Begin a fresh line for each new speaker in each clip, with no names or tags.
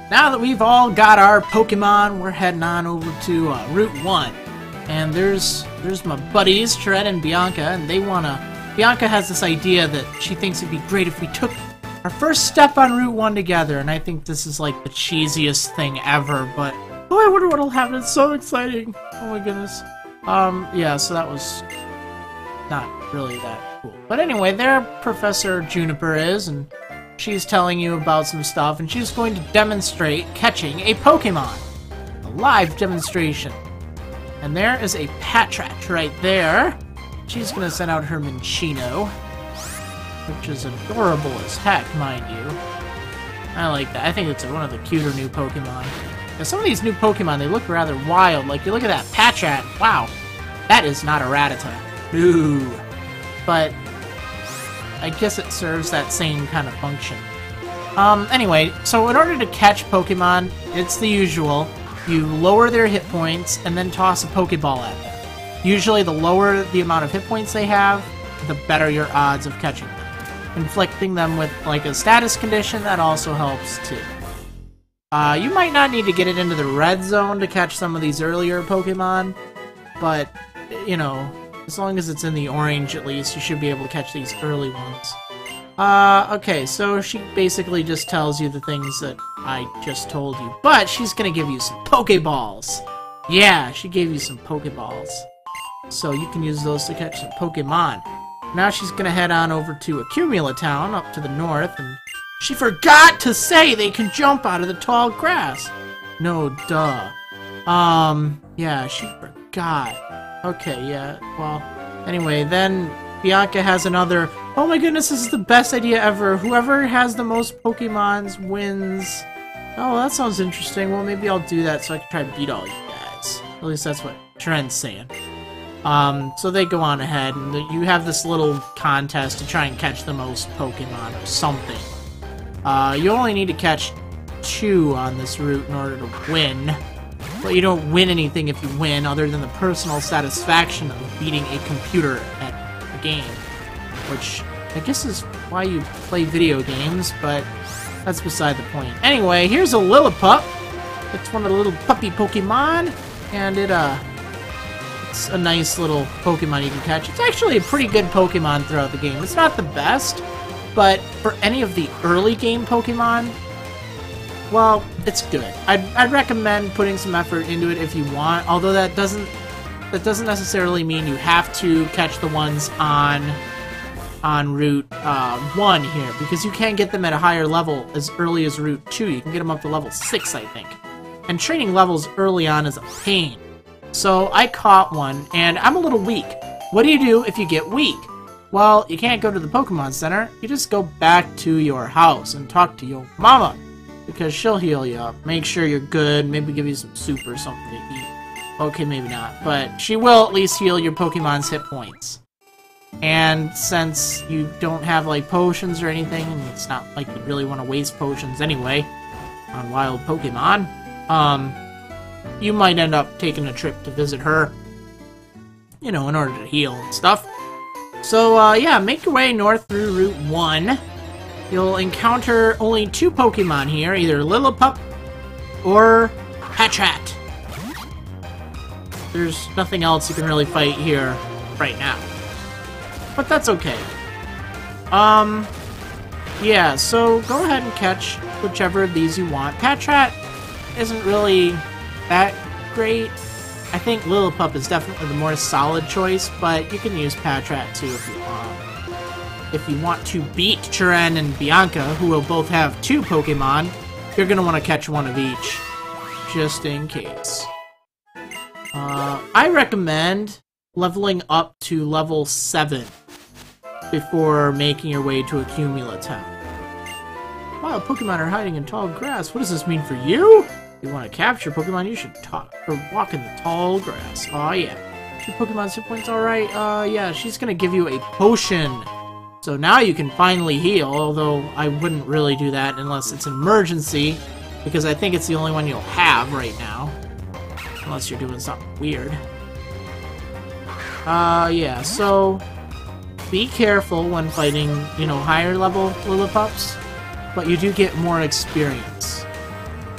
now that we've all got our Pokemon, we're heading on over to Route 1. And there's my buddies, Shred and Bianca, and they wanna... Bianca has this idea that she thinks it'd be great if we took our first step on Route 1 together, and I think this is like the cheesiest thing ever, but... Oh, I wonder what'll happen, it's so exciting! Oh my goodness. Yeah, so that was not really that cool. But anyway, there Professor Juniper is, and she's telling you about some stuff, and she's going to demonstrate catching a Pokemon. A live demonstration. And there is a Patrat right there. She's going to send out her Minchino, which is adorable as heck, mind you. I like that. I think it's one of the cuter new Pokemon. Now, some of these new Pokemon, they look rather wild. Like, you look at that Patrat. Wow. That is not a Rattata. No. But I guess it serves that same kind of function. Anyway, so in order to catch Pokemon, it's the usual. You lower their hit points and then toss a Pokeball at them. Usually the lower the amount of hit points they have, the better your odds of catching them. Inflicting them with like a status condition, that also helps too. You might not need to get it into the red zone to catch some of these earlier Pokemon, but, you know, as long as it's in the orange at least, you should be able to catch these early ones. Okay, so she basically just tells you the things that I just told you, but she's gonna give you some Pokeballs! Yeah, she gave you some Pokeballs. So you can use those to catch some Pokemon. Now she's gonna head on over to Accumula Town, up to the north, and she forgot to say they can jump out of the tall grass! No, duh. Yeah, she forgot. Okay, yeah, well, anyway, then Bianca has another, oh my goodness, this is the best idea ever. Whoever has the most Pokemons wins. Oh, that sounds interesting. Well, maybe I'll do that so I can try to beat all you guys. At least that's what Trent's saying. So they go on ahead, and you have this little contest to try and catch the most Pokemon or something. You only need to catch 2 on this route in order to win. But you don't win anything if you win, other than the personal satisfaction of beating a computer at a game. Which, I guess is why you play video games, but that's beside the point. Anyway, here's a Lillipup. It's one of the little puppy Pokemon, and it's a nice little Pokemon you can catch. It's actually a pretty good Pokemon throughout the game. It's not the best, but for any of the early game Pokemon, well, it's good. I'd recommend putting some effort into it if you want, although that doesn't necessarily mean you have to catch the ones on Route 1 here, because you can get them at a higher level as early as Route 2. You can get them up to level 6, I think. And training levels early on is a pain. So I caught one, and I'm a little weak. What do you do if you get weak? Well, you can't go to the Pokemon Center. You just go back to your house and talk to your mama, because she'll heal you up. Make sure you're good, maybe give you some soup or something to eat. Okay, maybe not, but she will at least heal your Pokemon's hit points. And since you don't have, like, potions or anything, and it's not like you really want to waste potions anyway on wild Pokemon, you might end up taking a trip to visit her, you know, in order to heal and stuff. So, yeah, make your way north through Route 1. You'll encounter only 2 Pokemon here, either Lillipup or Patrat. There's nothing else you can really fight here right now. But that's okay. Yeah, so go ahead and catch whichever of these you want. Patrat isn't really that great. I think Lillipup is definitely the more solid choice, but you can use Patrat too if you want. If you want to beat Chiren and Bianca, who will both have 2 Pokemon, you're going to want to catch one of each, just in case. I recommend leveling up to level 7 before making your way to Accumula Town. Wild Pokemon are hiding in tall grass. What does this mean for you? If you want to capture Pokemon, you should walk in the tall grass. Oh yeah. 2 Pokemon's hit points, alright. Yeah, she's gonna give you a potion. So now you can finally heal, although I wouldn't really do that unless it's an emergency, because I think it's the only one you'll have right now. Unless you're doing something weird. Yeah, so be careful when fighting, you know, higher level Lillipups, but you do get more experience.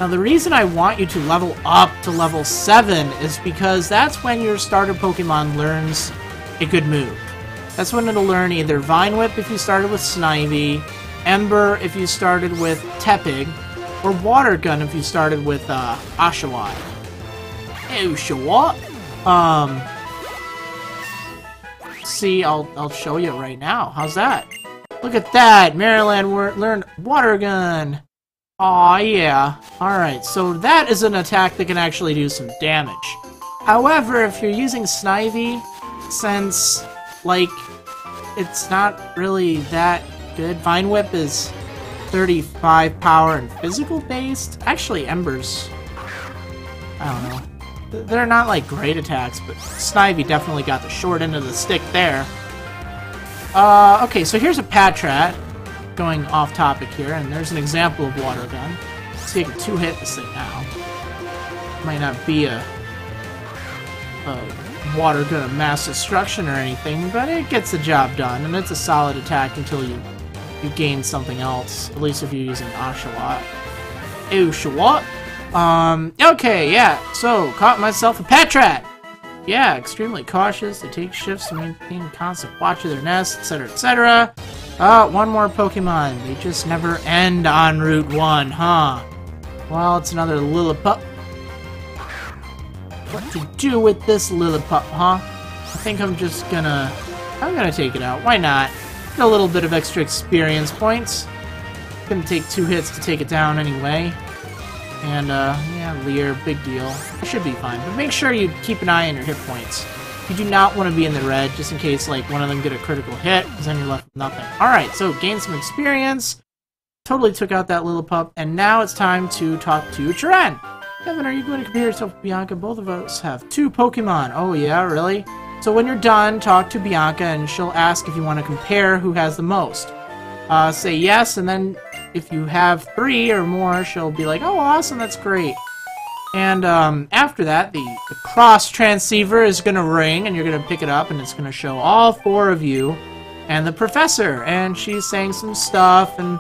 Now, the reason I want you to level up to level 7 is because that's when your starter Pokemon learns a good move. That's when it'll learn either Vine Whip if you started with Snivy, Ember if you started with Tepig, or Water Gun if you started with Oshawott. Oshawott? See, I'll show you right now. How's that? Look at that! Maryland learned Water Gun! Aw, yeah. Alright, so that is an attack that can actually do some damage. However, if you're using Snivy, since, like, it's not really that good. Vine Whip is 35 power and physical based. Actually, Ember's, I don't know. They're not, like, great attacks, but Snivy definitely got the short end of the stick there. Okay, so here's a Patrat. Going off topic here, and there's an example of Water Gun. Let's see if I can two-hit this thing now. Might not be a Water Gun of mass destruction or anything, but it gets the job done, and it's a solid attack until you gain something else, at least if you're using Oshawott. Oshawott? Okay, yeah, so, caught myself a Patrat! Yeah, extremely cautious, they take shifts to maintain constant watch of their nest, etc., etc. One more Pokemon. They just never end on Route 1, huh? Well, it's another Lillipup. What to do with this Lillipup, huh? I think I'm gonna take it out. Why not? Get a little bit of extra experience points. Gonna take 2 hits to take it down anyway. And, yeah, Leer, big deal. It should be fine. But make sure you keep an eye on your hit points. You do not want to be in the red, just in case, like, one of them get a critical hit, because then you're left with nothing. Alright, so gain some experience. Totally took out that little pup, and now it's time to talk to Chiren. Kevin, are you going to compare yourself to Bianca? Both of us have 2 Pokemon. Oh, yeah, really? So when you're done, talk to Bianca, and she'll ask if you want to compare who has the most. Say yes, and then if you have 3 or more, she'll be like, oh, awesome, that's great. And after that, the cross transceiver is going to ring, and you're going to pick it up, and it's going to show all 4 of you and the professor. And she's saying some stuff, and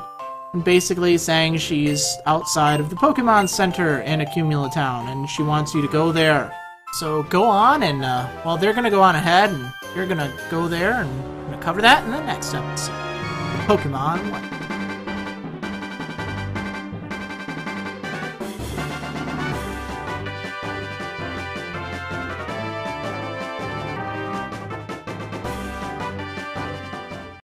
basically saying she's outside of the Pokemon Center in Accumula Town, and she wants you to go there. So go on, and well, they're going to go on ahead, and you're going to go there, and I'm going to cover that in the next episode. Pokemon What?